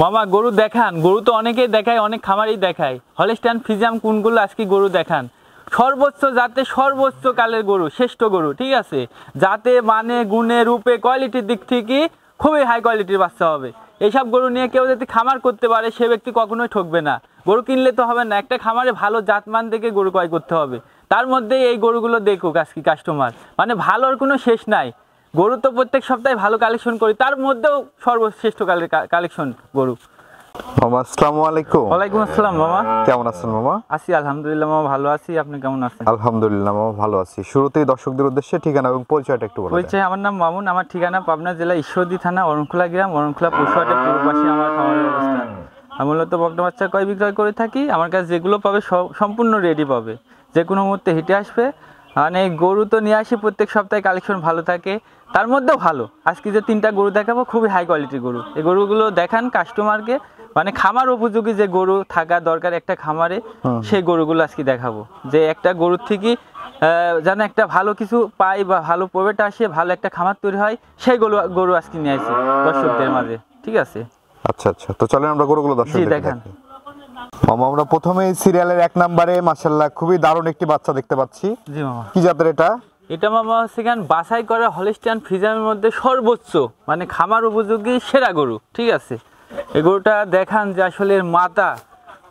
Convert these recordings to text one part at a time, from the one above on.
মামা গরু দেখান, গরু তো অনেকেই দেখায়, অনেক খামারই দেখায়। হলস্টাইন ফ্রিজিয়ান কোনগুলো আজকে গরু দেখান, সর্বোচ্চ জাতে সর্বোচ্চ কালের গরু, শ্রেষ্ঠ গরু, ঠিক আছে। যাতে মানে গুণে রূপে কোয়ালিটির দিক থেকে খুবই হাই কোয়ালিটির বাচ্চা হবে। এইসব গরু নিয়ে কেউ যদি খামার করতে পারে সে ব্যক্তি কখনোই ঠকবে না। গরু কিনলে তো হবে না, একটা খামারে ভালো জাতমান দেখে গরু ক্রয় করতে হবে। তার মধ্যে এই গরুগুলো দেখুক আজকে কাস্টমার, মানে ভালোর কোনো শেষ নাই। গরু তো প্রত্যেক সপ্তাহে ভালো কালেকশন করি, তার মধ্যেও সর্বশ্রেষ্ঠ কালেকশন গরু। মামা আসসালামু আলাইকুম। ওয়ালাইকুম আসসালাম মামা। কেমন আছেন মামা? আছি আলহামদুলিল্লাহ মামা, ভালো আছি। আপনি কেমন আছেন? আলহামদুলিল্লাহ মামা ভালো আছি। শুরুতেই দর্শকদের উদ্দেশ্যে ঠিকানা এবং পরিচয়টা একটু বলুন। পরিচয়, আমার নাম মামুন, আমার ঠিকানা পাবনা জেলা ঈশ্বরদী থানা অরণখোলা গ্রাম, অরণখোলা পশুহাটের পূর্ব পাশে আমার খামারের অবস্থান। আমি মূলত বকনা বাচ্চা ক্রয় বিক্রয় করে থাকি। আমার কাছে যেগুলো পাবে সম্পূর্ণ রেডি পাবে, যে কোনো মুহূর্তে হিটে আসবে। মানে গরু তো নিয়ে আসি প্রত্যেক সপ্তাহে, কালেকশন ভালো থাকে, তার মধ্যেও ভালো। আজকে যে 3টা গরু দেখাবো খুবই হাই কোয়ালিটির গরু। এই গরুগুলো দেখান কাস্টমারকে, মানে খামার উপযোগী যে গরু থাকা দরকার একটা খামারে, সেই গরুগুলো আজকে দেখাবো। যে একটা গরুর থেকে যেন একটা ভালো কিছু পাই বা ভালো প্রফিট আসে, ভালো একটা খামার তৈরি হয়, সেই গরু আজকে নিয়ে আসি দর্শকদের মাঝে, ঠিক আছে। আচ্ছা আচ্ছা, তো চলেন আমরা গরুগুলো দর্শকদের দেখান। মামা আমরা প্রথমেই সিরিয়ালের 1 নম্বরে মাশাআল্লাহ খুবই দারুণ একটি বাচ্চা দেখতে পাচ্ছি। জি মামা। কি জাতের এটা? এটা মামা হচ্ছে কেন বাছাই করা হলস্টাইন ফ্রিজিয়ানের মধ্যে সর্বোচ্চ মানে খামার উপযোগী সেরা গরু, ঠিক আছে। এই গরুটা দেখান যে আসলে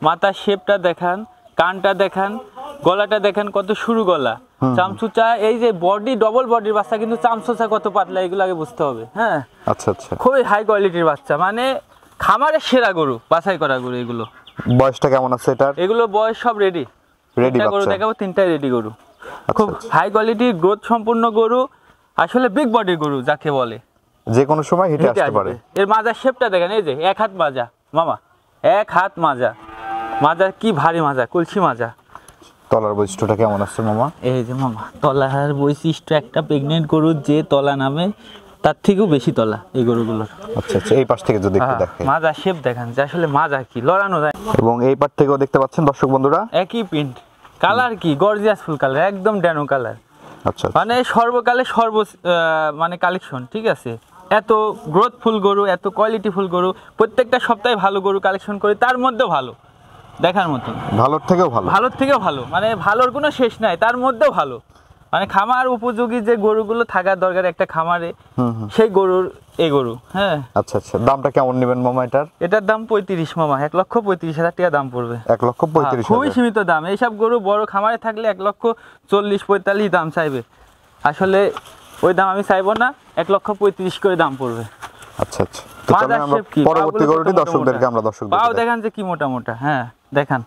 মাথা শেপটা দেখান, কানটা দেখান, গলাটা দেখান কত সরু গলা, চামচুচা, এই যে বডি ডবল বডির বাচ্চা, কিন্তু চামচুচা কত পাতলা এগুলো আগে বুঝতে হবে। হ্যাঁ আচ্ছা আচ্ছা, খুবই হাই কোয়ালিটির বাচ্চা, মানে খামারের সেরা গরু, বাছাই করা গরু এগুলো। বয়সটা কেমন আছে এটার? এগুলো বয়স সব রেডি গরু দেখাবো, 3টাই রেডি গরু। খুব হাই কোয়ালিটির গ্রোথ সম্পূর্ণ গরু, আসলে বিগ বডির গরু যাকে বলে, যে কোনো সময় হিটে আসতে পারে। এর মাজার শেপটা দেখেন, এই যে 1 হাত মাজা মামা, 1 হাত মাজা, কি ভারী মাজা, কলসি মাজা। তলার বৈশিষ্ট্যটা কেমন আছে মামা? এই যে মামা তলার বৈশিষ্ট্য, একটা প্রেগনেন্ট গরু যে তলা নামে তার থেকেও বেশি তলা এই গরুগুলোর। আচ্ছা আচ্ছা, এই পাশ থেকে যদি একটু দেখেন, মাজা শেপ দেখেন যে আসলে মাজা কি লড়ানো যায়। এবং এই পাশ থেকেও দেখতে পাচ্ছেন দর্শক বন্ধুরা একই প্রিন্ট, কালার কি গর্জিয়াস ফুল কালার, একদম ড্যানো কালার। আচ্ছা, মানে সর্বকালে মানে কালেকশন, ঠিক আছে। এত গ্রোথফুল গরু, এত কোয়ালিটিফুল গরু, প্রত্যেকটা সপ্তাহে ভালো গরু কালেকশন করি, তার মধ্যেও ভালো দেখার মতো, ভালোর থেকেও ভালো, মানে ভালোর কোনো শেষ নাই, তার মধ্যেও ভালো, মানে খামার উপযোগী যে গরুগুলো থাকার দরকার একটা খামারে, সেই গরুর এই গরু। হ্যাঁ আচ্ছা আচ্ছা, দামটা কেমন নেবেন মামা এটার? এটার দাম 35 মামা, 1,35,000 টাকা দাম পড়বে। 1,35,000, খুবই সীমিত দাম। এইসব গরু বড় খামারে থাকলে 1,40,45 দাম চাইবে, আসলে ওই দাম আমি চাইবো না, 1,35,000 করে দাম পড়বে। আচ্ছা আচ্ছা, তো চলেন আমরা পরবর্তী গরুটি দর্শকদেরকে আমরা পাও দেখান যে কি মোটা মোটা। হ্যাঁ দেখান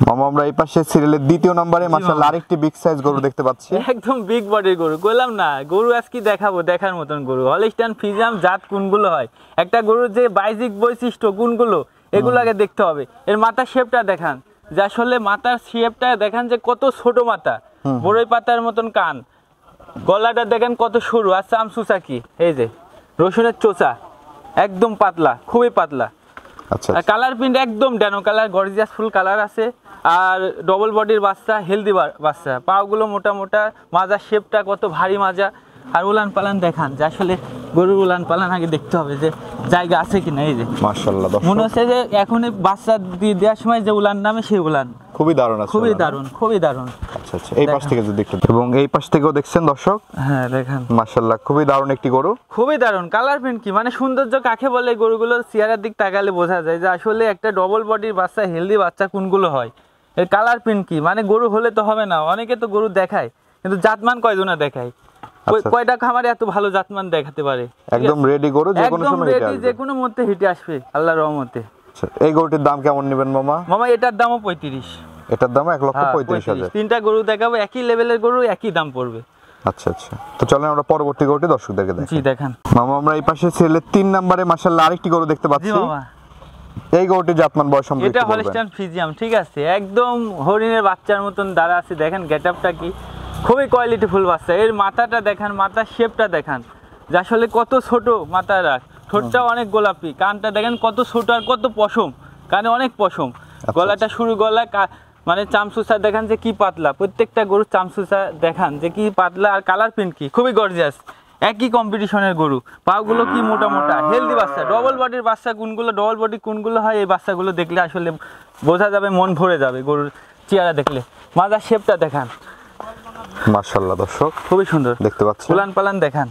মামা, আমরা এই পাশে সিরিয়ালের 2য় নম্বরে মাশাআল্লাহ আরেকটি বিগ সাইজ গরু দেখতে পাচ্ছি। একদম বিগ বডির গরু, কইলাম না গরু আজকে দেখাবো দেখার মতন গরু। হলস্টাইন ফ্রিজিয়ান জাত কোনগুলো হয়, একটা গরুর যে বাইজিক বৈশিষ্ট্য কোনগুলো, এগুলো আগে দেখতে হবে। এর মাথার শেপটা দেখান, যে আসলে মাথার শেপটা দেখান যে কত ছোট মাথা, বড়ই পাতার মতন কান, গলাটা দেখেন কত সরু, আর চামচুচা কি, এই যে রসুনের চোচা, একদম পাতলা, খুবই পাতলা। আচ্ছা, কালার প্রিন্ট একদম Dano colour, gorgeous full colour আছে, আর ডবল বডির বাচ্চা, হেলদি বাচ্চা, পাগুলো মোটা মোটা, মাজার শেপটা কত ভারী মাজা, আর উলান পালান দেখান, যে আসলে গরুর উলান পালান আগে দেখতে হবে যে জায়গা আছে কিনা। এই যে মাশাআল্লাহ, মনে হচ্ছে যে এখনই বাচ্চা দিয়ে দেওয়ার সময় যে উলান নামে সেই উলান, খুবই দারুণ আছে, খুবই দারুণ, খুবই দারুণ। আচ্ছা আচ্ছা, এই পাশ থেকে যদি একটু, এবং এই পাশ থেকেও দেখছেন দর্শক। হ্যাঁ দেখেন মাশাআল্লাহ খুবই দারুণ একটি গরু, খুবই দারুণ। কালার প্রিন্ট কি, মানে সৌন্দর্য কাকে বলে, গরুগুলোর চেহারার দিক তাকালে বোঝা যায় যে আসলে একটা ডবল বডির বাচ্চা, হেলদি বাচ্চা কোনগুলো হয়। এর কালার প্রিন্ট কি, মানে গরু হলে তো হবে না, অনেকে তো গরু দেখায় কিন্তু জাতমান কয়জনা দেখায়, কয়টা খামারে এত ভালো জাতমান দেখাতে পারে। একদম রেডি গরু, যে কোনো সময় হিটে আসবে, যে কোনো মুহূর্তে হিটে আসবে আল্লাহর রহমতে। আচ্ছা, এই গরুটির দাম কেমন নেবেন মামা? মামা এটার দামও 35, এটার দাম 1,35,000। 3টা গরু দেখাবো, একই লেভেলের গরু, একই দাম পড়বে। আচ্ছা আচ্ছা, তো চলেন আমরা পরবর্তী গরুটি দর্শকদেরকে দেখাই। জি দেখান মামা, আমরা এই পাশে সিরিয়ালের 3 নম্বরে মাশাআল্লাহ আরেকটি গরু দেখতে পাচ্ছি। জি মামা, এই গরুটি জাতমান বয়স সম্পর্কে এটা হলস্টাইন ফ্রিজিয়ান, ঠিক আছে, একদম হরিণের বাচ্চার মতন দাঁড়া আছে, দেখেন গেটআপটা কি, খুবই কোয়ালিটিফুল বাচ্চা। এর মাথাটা দেখান, মাথার শেপটা দেখান, যে আসলে কত ছোট মাথা রাখ, ঠোঁটটা অনেক গোলাপি, কানটা দেখেন কত ছোট আর কত পশম, কানে অনেক পশম, গলাটা সরু গলা, মানে চামচুচা দেখান যে কি পাতলা, প্রত্যেকটা গরুর চামচুচা দেখান যে কি পাতলা, আর কালার প্রিন্ট কি খুবই গর্জিয়াস। একই কম্পিটিশনের গরু, পাগুলো কি মোটা মোটা, হেলদি বাচ্চা, ডবল বডির বাচ্চা কোনগুলো, ডবল বডি কোনগুলো হয়, এই বাচ্চাগুলো দেখলে আসলে বোঝা যাবে, মন ভরে যাবে গরুর চেহারা দেখলে। মাজার শেপটা দেখান, মাশাআল্লাহ দর্শক খুবই সুন্দর দেখতে পাচ্ছেন। উলান পালান দেখান,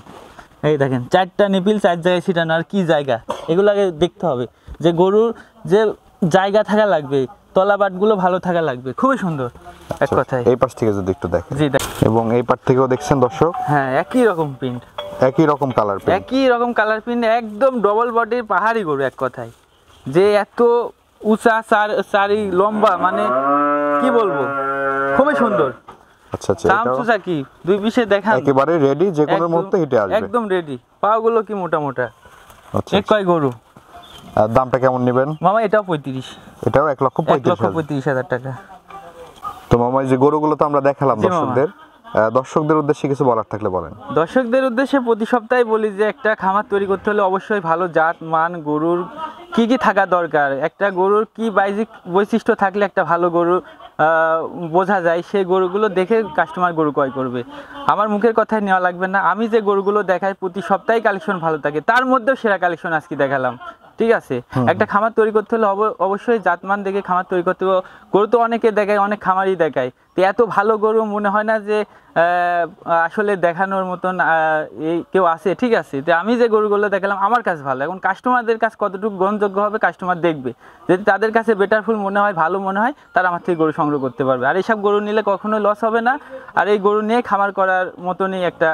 এই দেখেন 4টা নিপিল 4 জায়গায় ছিটানো, আর কি জায়গা, এগুলো আগে দেখতে হবে যে গরুর যে জায়গা থাকা লাগবে, তলাবাটগুলো ভালো থাকা লাগবে, খুবই সুন্দর এক আচ্ছা, কথায়। এই পাশ থেকে যদি একটু দেখেন, জি এবং এই পাশ থেকেও দেখছেন দর্শক, হ্যাঁ একই রকম প্রিন্ট, একই রকম কালার প্রিন্ট। একই রকম কালার প্রিন্ট, একদম ডবল বডির পাহাড়ি গরু এক কথায়, যে এত উঁচা চারি লম্বা, মানে কি বলবো, খুবই সুন্দর। আচ্ছা আচ্ছা, এটাও চামচুচা কি দুই পিছে দেখান, একেবারে রেডি, যে কোনো একদম- মুহূর্তে হিটে আসবে। একদম রেডি, পাগুলো কি মোটা মোটা। আচ্ছা এক কয় গরু আর দামটা কেমন নেবেন? মামা? এটাও 35, এটাও 1,35,000। 1,35,000 টাকা। তো মামা এই যে গরুগুলো তো আমরা দেখালাম জি মামা। দর্শকদের উদ্দেশ্যে কিছু বলার থাকলে বলেন। দর্শকদের উদ্দেশ্যে প্রতি সপ্তাহে বলি যে একটা খামার তৈরি করতে হলে অবশ্যই ভালো জাত মান গরুর কি কি থাকা দরকার, একটা গরুর কি বাহ্যিক বৈশিষ্ট্য থাকলে একটা ভালো গরু বোঝা যায়, সেই গরুগুলো দেখে কাস্টমার গরু ক্রয় করবে। আমার মুখের কথায় নেওয়া লাগবে না, আমি যে গরুগুলো দেখাই প্রতি সপ্তাহে কালেকশন ভালো থাকে, তার মধ্যেও সেরা কালেকশন আজকে দেখালাম, ঠিক আছে। একটা খামার তৈরি করতে হলে অবশ্যই জাতমান দেখে খামার তৈরি করতে হবে। গরু তো অনেকে দেখায়, অনেক খামারই দেখায়, তো এত ভালো গরু মনে হয় না যে আসলে দেখানোর মতন এই কেউ আছে, ঠিক আছে। তো আমি যে গরুগুলো দেখালাম আমার কাছে ভালো, এখন কাস্টমারদের কাছে কতটুকু গ্রহণযোগ্য হবে কাস্টমার দেখবে, যদি তাদের কাছে বেটারফুল মনে হয়, ভালো মনে হয়, তারা আমার থেকে গরু সংগ্রহ করতে পারবে। আর এইসব গরু নিলে কখনোই লস হবে না, আর এই গরু নিয়ে খামার করার মতনই একটা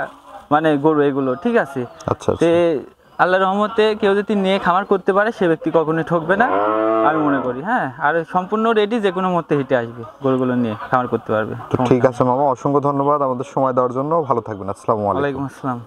মানে গরু এগুলো, ঠিক আছে। আচ্ছা তে আল্লাহর রহমতে কেউ যদি নিয়ে খামার করতে পারে সে ব্যক্তি কখনোই ঠকবে না আমি মনে করি। হ্যাঁ, আর সম্পূর্ণ রেডি, যে কোনো মুহূর্তে হিটে আসবে, গরুগুলো নিয়ে খামার করতে পারবে। তো ঠিক আছে মামা, অসংখ্য ধন্যবাদ আমাদের সময় দেওয়ার জন্য। ভালো থাকবেন। আসসালামু আলাইকুম। ওয়ালাইকুম আসসালাম।